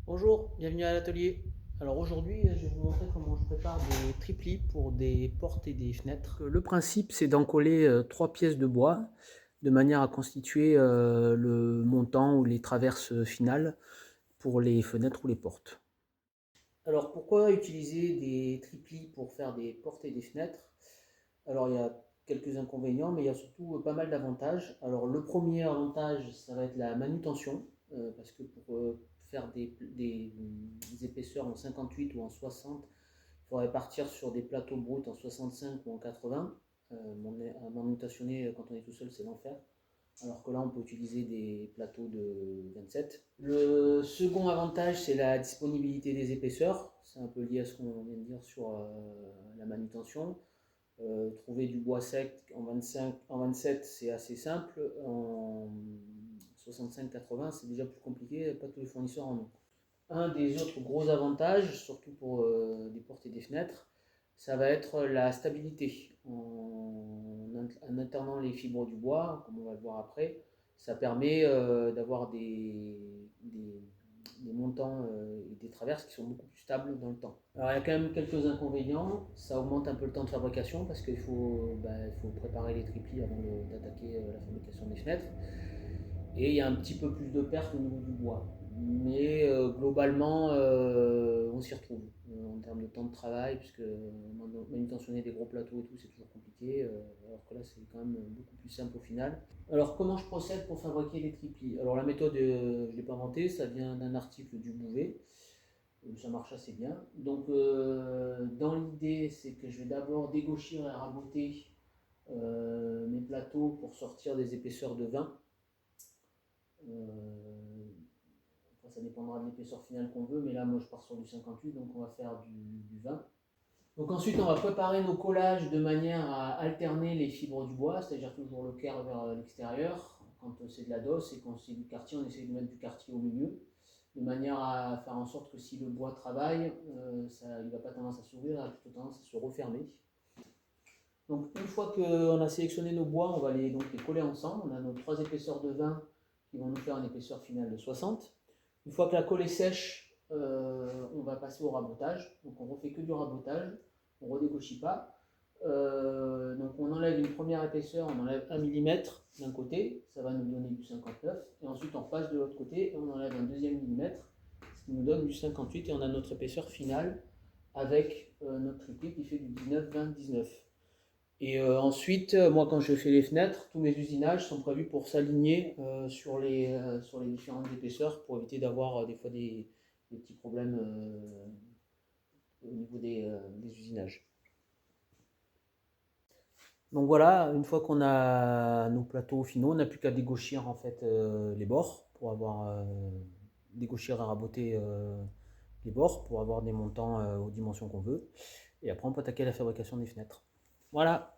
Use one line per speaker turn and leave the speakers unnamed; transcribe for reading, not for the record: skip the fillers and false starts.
Bonjour, bienvenue à l'atelier. Alors aujourd'hui, je vais vous montrer comment je prépare des triplis pour des portes et des fenêtres. Le principe, c'est d'encoller 3 pièces de bois de manière à constituer le montant ou les traverses finales pour les fenêtres ou les portes. Alors pourquoi utiliser des triplis pour faire des portes et des fenêtres? Alors il y a quelques inconvénients, mais il y a surtout pas mal d'avantages. Alors le premier avantage, ça va être la manutention, parce que pour faire des épaisseurs en 58 ou en 60, il faudrait partir sur des plateaux bruts en 65 ou en 80. À manutentionner quand on est tout seul, c'est l'enfer. Alors que là, on peut utiliser des plateaux de 27. Le second avantage, c'est la disponibilité des épaisseurs. C'est un peu lié à ce qu'on vient de dire sur la manutention. Trouver du bois sec en 25, en 27, c'est assez simple. En 65-80, c'est déjà plus compliqué. Pas tous les fournisseurs en ont. Un des autres gros avantages, surtout pour des portes et des fenêtres, ça va être la stabilité. En alternant les fibres du bois, comme on va le voir après, ça permet d'avoir des montants et des traverses qui sont beaucoup plus stables dans le temps. Alors il y a quand même quelques inconvénients, ça augmente un peu le temps de fabrication parce il faut préparer les triplis avant d'attaquer la fabrication des fenêtres. Et il y a un petit peu plus de pertes au niveau du bois. Mais globalement, on s'y retrouve en termes de temps de travail, puisque manutentionner des gros plateaux et tout, c'est toujours compliqué, alors que là, c'est quand même beaucoup plus simple au final. Alors, comment je procède pour fabriquer les triplis? Alors, la méthode, je ne l'ai pas inventée, ça vient d'un article du Bouvet, ça marche assez bien. Donc, dans l'idée, c'est que je vais d'abord dégauchir et raboter mes plateaux pour sortir des épaisseurs de 20. Après, ça dépendra de l'épaisseur finale qu'on veut, mais là, moi, je pars sur du 58, donc on va faire du 20. Donc ensuite, on va préparer nos collages de manière à alterner les fibres du bois, c'est-à-dire toujours le quart vers l'extérieur. Quand c'est de la DOS et quand c'est du quartier, on essaie de mettre du quartier au milieu, de manière à faire en sorte que si le bois travaille, il va pas tendance à s'ouvrir, il a plutôt tendance à se refermer. Donc une fois qu'on a sélectionné nos bois, on va les coller ensemble. On a nos 3 épaisseurs de 20 qui vont nous faire une épaisseur finale de 60. Une fois que la colle est sèche, on va passer au rabotage. Donc on refait que du rabotage, on ne redécochit pas. Donc on enlève une première épaisseur, on enlève 1 mm d'un côté, ça va nous donner du 59. Et ensuite on passe de l'autre côté et on enlève un deuxième millimètre, ce qui nous donne du 58. Et on a notre épaisseur finale avec notre triplet qui fait du 19, 20, 19. Et ensuite, moi quand je fais les fenêtres, tous mes usinages sont prévus pour s'aligner sur les différentes épaisseurs pour éviter d'avoir des fois des petits problèmes au niveau des usinages. Donc voilà, une fois qu'on a nos plateaux finaux, on n'a plus qu'à dégauchir en fait les bords pour avoir dégauchir et raboter les bords pour avoir des montants aux dimensions qu'on veut. Et après on peut attaquer la fabrication des fenêtres. Voilà.